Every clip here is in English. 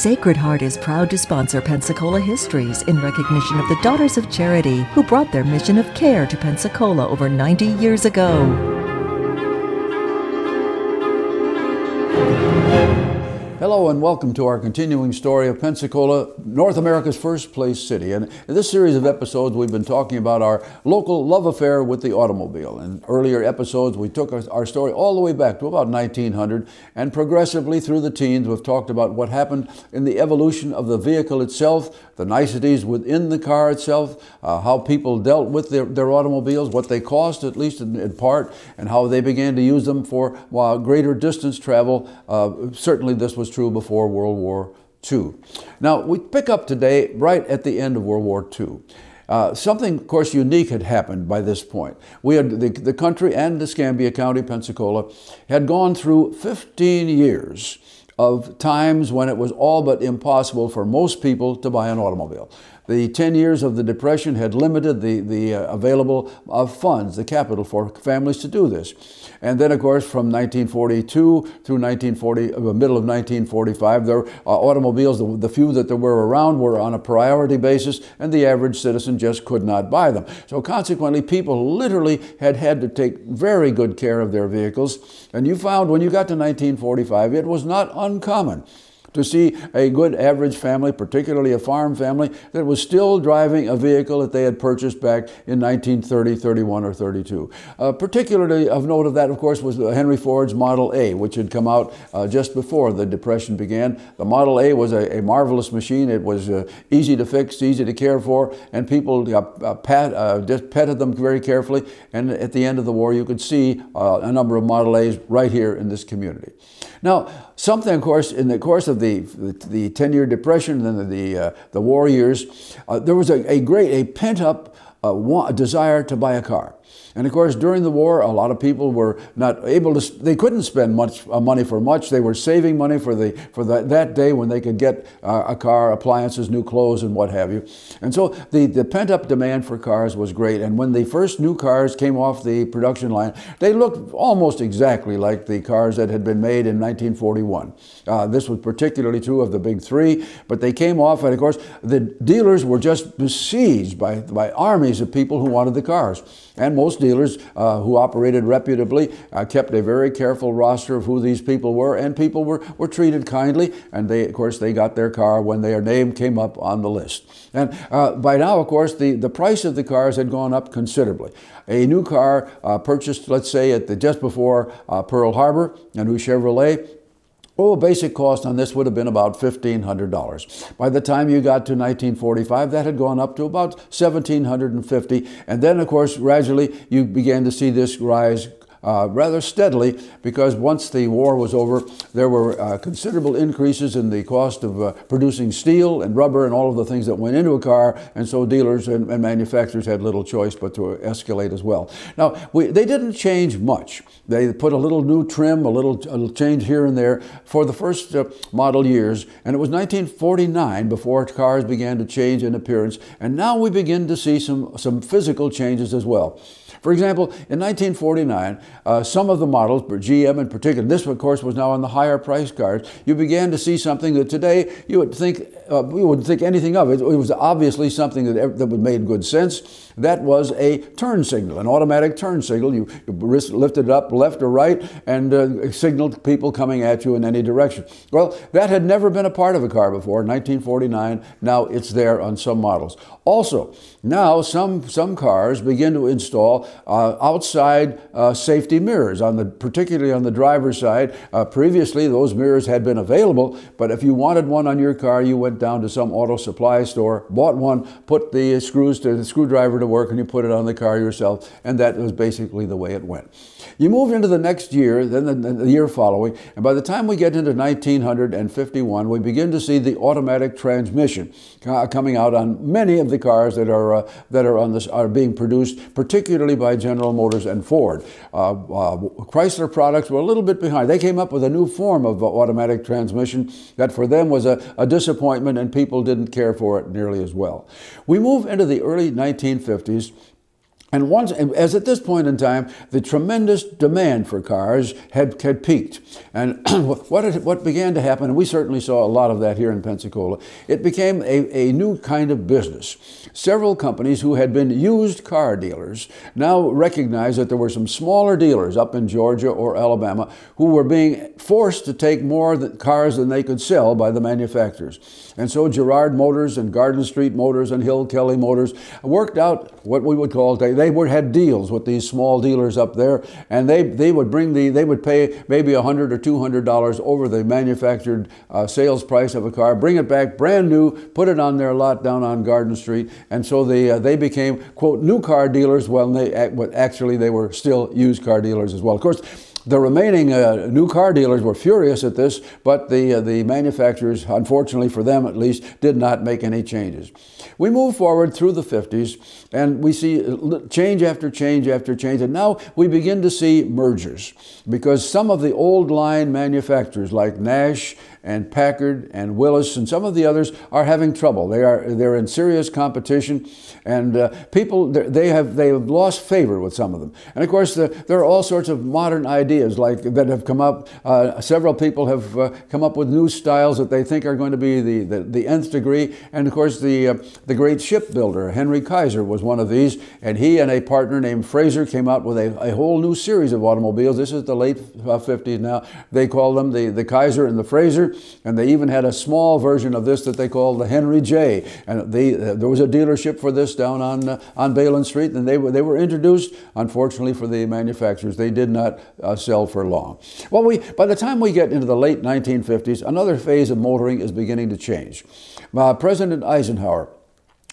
Sacred Heart is proud to sponsor Pensacola Histories in recognition of the Daughters of Charity who brought their mission of care to Pensacola over 90 years ago. Hello and welcome to our continuing story of Pensacola, North America's first place city. And in this series of episodes, we've been talking about our local love affair with the automobile. In earlier episodes, we took our story all the way back to about 1900, and progressively through the teens, we've talked about what happened in the evolution of the vehicle itself, the niceties within the car itself, how people dealt with their automobiles, what they cost, at least in part, and how they began to use them for greater distance travel. Certainly this was true before World War II. Now, we pick up today right at the end of World War II. Something, of course, unique had happened by this point. We had the country and Escambia County, Pensacola, had gone through 15 years of times when it was all but impossible for most people to buy an automobile. The 10 years of the Depression had limited the available funds, the capital for families to do this. And then, of course, from 1942 through middle of 1945, automobiles, the few that there were around, were on a priority basis, and the average citizen just could not buy them. So consequently, people literally had to take very good care of their vehicles. And you found when you got to 1945, it was not uncommon to see a good average family, particularly a farm family, that was still driving a vehicle that they had purchased back in 1930, 31, or 32. Particularly of note of that, of course, was Henry Ford's Model A, which had come out just before the Depression began. The Model A was a marvelous machine. It was easy to fix, easy to care for, and people just petted them very carefully. And at the end of the war, you could see a number of Model A's right here in this community. Now, something, of course, in the course of the 10-year Depression and then the war years, there was a pent-up desire to buy a car. And of course, during the war, a lot of people were not able to, they couldn't spend much money for much. They were saving money for that day when they could get a car, appliances, new clothes, and what have you. And so the pent-up demand for cars was great. And when the first new cars came off the production line, they looked almost exactly like the cars that had been made in 1941. This was particularly true of the big three, but they came off, and of course, the dealers were just besieged by armies of people who wanted the cars. And most dealers who operated reputably kept a very careful roster of who these people were, and people were treated kindly, and of course, they got their car when their name came up on the list. And by now, of course, the price of the cars had gone up considerably. A new car purchased, let's say, just before Pearl Harbor, a new Chevrolet, basic cost on this would have been about $1,500. By the time you got to 1945, that had gone up to about $1,750. And then, of course, gradually you began to see this rise rather steadily, because once the war was over, there were considerable increases in the cost of producing steel and rubber and all of the things that went into a car, and so dealers and manufacturers had little choice but to escalate as well. Now, they didn't change much. They put a little new trim, a little change here and there for the first model years, and it was 1949 before cars began to change in appearance, and now we begin to see some physical changes as well. For example, in 1949, some of the models, GM in particular, this of course was now on the higher price cars, you began to see something that today you would think, we wouldn't think anything of it. It was obviously something that made good sense. That was a turn signal, an automatic turn signal. You lifted it up left or right and signaled people coming at you in any direction. Well, that had never been a part of a car before. In 1949, now it's there on some models. Also, now some cars begin to install outside safety mirrors, particularly on the driver's side. Previously, those mirrors had been available, but if you wanted one on your car, you went down to some auto supply store, bought one, put the screwdriver to work, and you put it on the car yourself, and that was basically the way it went. You move into the next year, then the year following, and by the time we get into 1951, we begin to see the automatic transmission coming out on many of the cars that are being produced, particularly by General Motors and Ford. Chrysler products were a little bit behind. They came up with a new form of automatic transmission that for them was a disappointment, and people didn't care for it nearly as well. We move into the early 1950s. And once, as at this point in time, the tremendous demand for cars had peaked. And what began to happen, and we certainly saw a lot of that here in Pensacola, it became a new kind of business. Several companies who had been used car dealers now recognized that there were some smaller dealers up in Georgia or Alabama who were being forced to take more cars than they could sell by the manufacturers. And so Girard Motors and Garden Street Motors and Hill Kelly Motors worked out what we would call, they had deals with these small dealers up there, and they would pay maybe $100 or $200 over the manufactured sales price of a car, bring it back brand new, put it on their lot down on Garden Street, and so they became, quote, new car dealers. Well, actually they were still used car dealers as well. Of course, the remaining new car dealers were furious at this, but the manufacturers, unfortunately for them at least, did not make any changes. We move forward through the 50s, and we see change after change after change, and now we begin to see mergers, because some of the old line manufacturers like Nash and Packard and Willis and some of the others are having trouble. They're in serious competition, and they have lost favor with some of them. And of course, there are all sorts of modern ideas that have come up. Several people have come up with new styles that they think are going to be the nth degree. And of course, the great shipbuilder Henry Kaiser was one of these, and he and a partner named Fraser came out with a whole new series of automobiles. This is the late 50s now. They call them the Kaiser and the Fraser. And they even had a small version of this that they called the Henry J. And there was a dealership for this down on Balin Street, and they were introduced. Unfortunately for the manufacturers, they did not sell for long. Well, by the time we get into the late 1950s, another phase of motoring is beginning to change. President Eisenhower,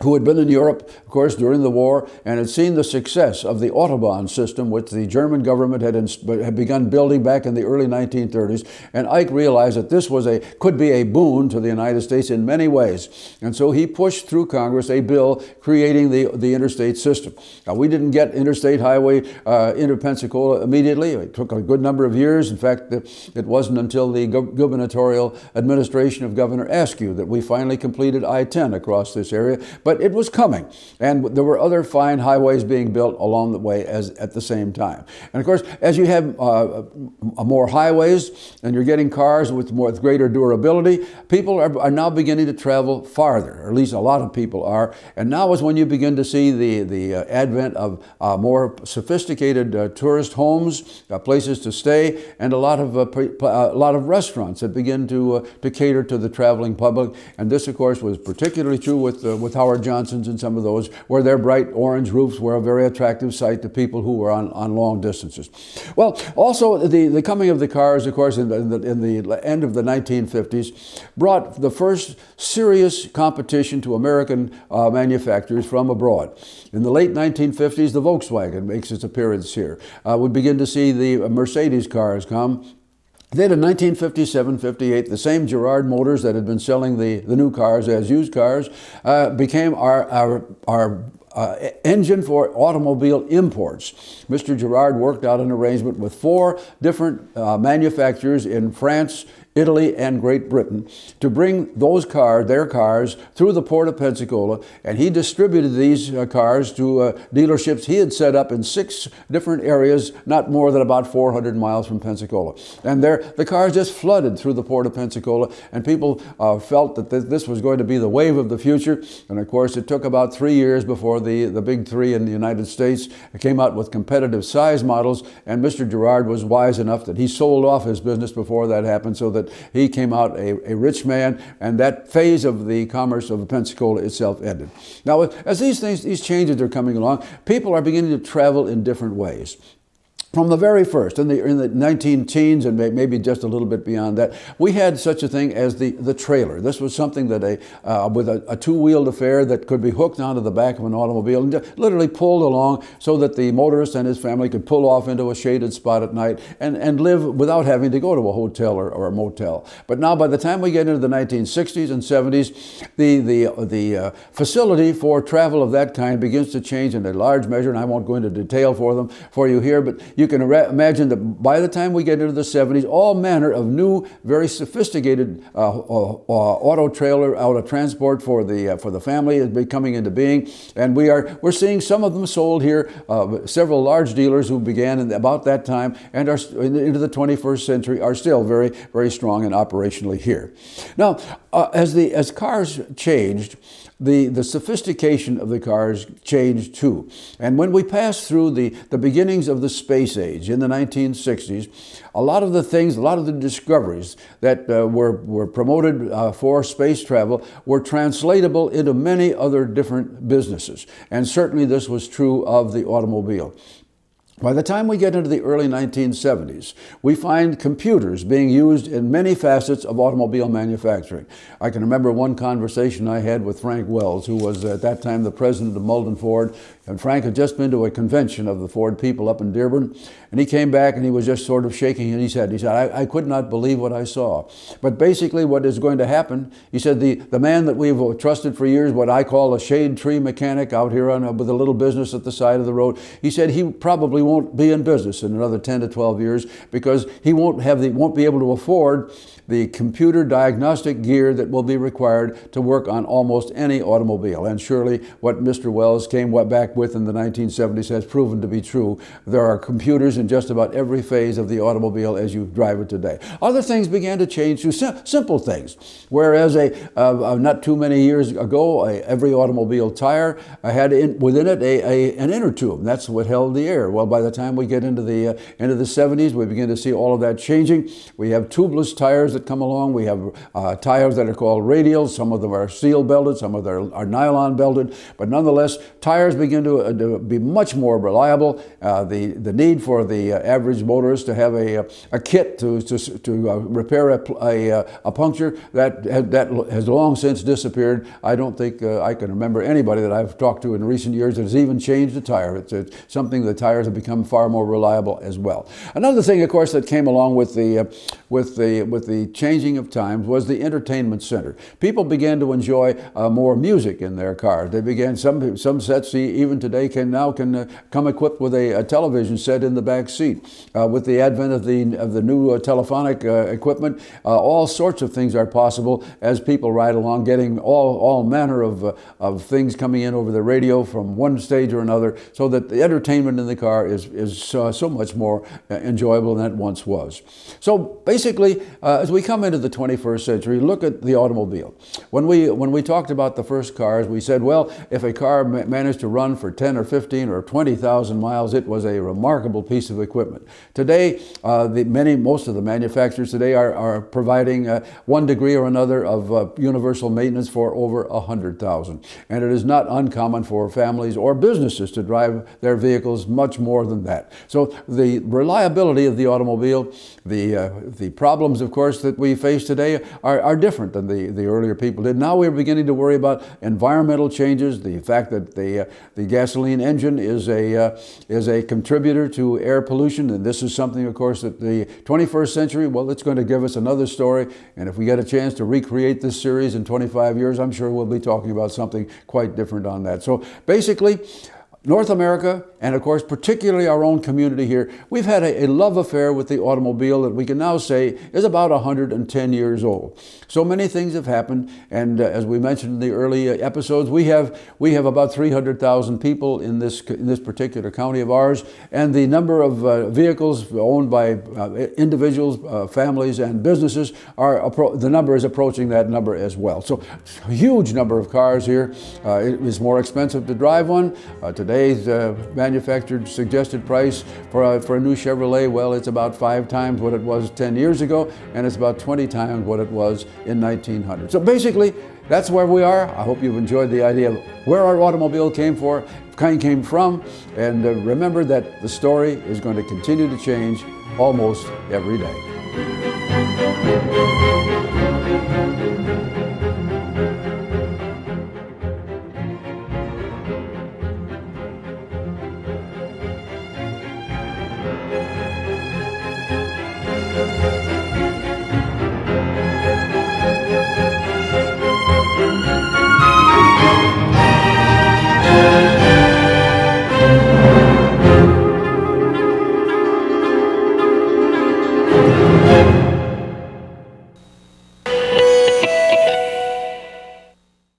who had been in Europe, of course, during the war, and had seen the success of the Autobahn system, which the German government had begun building back in the early 1930s. And Ike realized that this could be a boon to the United States in many ways. And so he pushed through Congress a bill creating the interstate system. Now, we didn't get interstate highway into Pensacola immediately. It took a good number of years. In fact, it wasn't until the gubernatorial administration of Governor Askew that we finally completed I-10 across this area. But it was coming, and there were other fine highways being built along the way at the same time. And of course, as you have more highways and you're getting cars with greater durability, people are now beginning to travel farther, or at least a lot of people are. And now is when you begin to see the advent of more sophisticated tourist homes, places to stay, and a lot of restaurants that begin to cater to the traveling public. And this, of course, was particularly true with Howard Johnson's and some of those, where their bright orange roofs were a very attractive sight to people who were on long distances. Well, also the coming of the cars, of course, in the end of the 1950s, brought the first serious competition to American manufacturers from abroad. In the late 1950s, the Volkswagen makes its appearance here. We begin to see the Mercedes cars come. Then in 1957-58, the same Girard Motors that had been selling the new cars as used cars became our engine for automobile imports. Mr. Girard worked out an arrangement with 4 different manufacturers in France, Italy, and Great Britain to bring their cars through the port of Pensacola, and he distributed these cars to dealerships he had set up in 6 different areas, not more than about 400 miles from Pensacola. And the cars just flooded through the port of Pensacola, and people felt that this was going to be the wave of the future. And of course, it took about 3 years before the big 3 in the United States came out with competitive size models, and Mr. Girard was wise enough that he sold off his business before that happened, so that he came out a rich man, and that phase of the commerce of Pensacola itself ended. Now, as these changes are coming along, people are beginning to travel in different ways. From the very first, in the 19-teens and maybe just a little bit beyond that, we had such a thing as the trailer. This was something that with a 2-wheeled affair that could be hooked onto the back of an automobile and just literally pulled along so that the motorist and his family could pull off into a shaded spot at night and live without having to go to a hotel or a motel. But now, by the time we get into the 1960s and 70s, the facility for travel of that kind begins to change in a large measure, and I won't go into detail for you here, but you you can imagine that by the time we get into the 70s, all manner of new, very sophisticated auto trailer, auto transport for the family is coming into being, and we're seeing some of them sold here. Several large dealers who began in about that time and are into the 21st century are still very, very strong and operationally here. Now, as cars changed, the sophistication of the cars changed too. And when we passed through the beginnings of the space age in the 1960s, a lot of the things, a lot of the discoveries that were promoted for space travel were translatable into many other different businesses. And certainly this was true of the automobile. By the time we get into the early 1970s, we find computers being used in many facets of automobile manufacturing. I can remember one conversation I had with Frank Wells, who was at that time the president of Malden Ford, and Frank had just been to a convention of the Ford people up in Dearborn, and he came back and he was just sort of shaking his head. He said, I could not believe what I saw. But basically what is going to happen, he said, the man that we've trusted for years, what I call a shade tree mechanic out here with a little business at the side of the road, he said he probably won't be in business in another 10 to 12 years because he won't be able to afford the computer diagnostic gear that will be required to work on almost any automobile. And surely what Mr. Wells came back with in the 1970s has proven to be true. There are computers in just about every phase of the automobile as you drive it today. Other things began to change to simple things. Whereas not too many years ago, every automobile tire had within it an inner tube. That's what held the air. Well, by the time we get into the 70s, we begin to see all of that changing. We have tubeless tires that come along. We have tires that are called radials. Some of them are steel belted, some of them are nylon belted, but nonetheless, tires begin to be much more reliable. The need for the average motorist to have a kit to repair a puncture that has long since disappeared. I don't think I can remember anybody that I've talked to in recent years that has even changed a tire. It's something the tires have become far more reliable as well. Another thing, of course, that came along with the changing of times was the entertainment center. People began to enjoy more music in their cars. They began, some sets even today can come equipped with a television set in the back seat. With the advent of the new telephonic equipment, all sorts of things are possible as people ride along, getting all manner of things coming in over the radio from one stage or another, so that the entertainment in the car is so much more enjoyable than it once was. So basically, as we come into the 21st century, look at the automobile. When we talked about the first cars, we said, well, if a car managed to run for 10 or 15 or 20,000 miles, it was a remarkable piece of equipment. Today, most of the manufacturers today are providing one degree or another of universal maintenance for over 100,000. And it is not uncommon for families or businesses to drive their vehicles much more than that. So the reliability of the automobile, the problems, of course, that we face today are different than the earlier people did. Now we're beginning to worry about environmental changes, the fact that the gasoline engine is a contributor to air pollution, and this is something, of course, that the 21st century, well, it's going to give us another story, and if we get a chance to recreate this series in 25 years, I'm sure we'll be talking about something quite different on that. So basically, North America, and of course particularly our own community here, we've had a love affair with the automobile that we can now say is about 110 years old. So many things have happened, and as we mentioned in the early episodes, we have about 300,000 people in this particular county of ours, and the number of vehicles owned by individuals, families, and businesses the number is approaching that number as well. So a huge number of cars here. It is more expensive to drive one. Today's manufactured suggested price for a new Chevrolet, well, it's about 5 times what it was 10 years ago, and it's about 20 times what it was in 1900. So basically, that's where we are. I hope you've enjoyed the idea of where our automobile came from, and remember that the story is going to continue to change almost every day.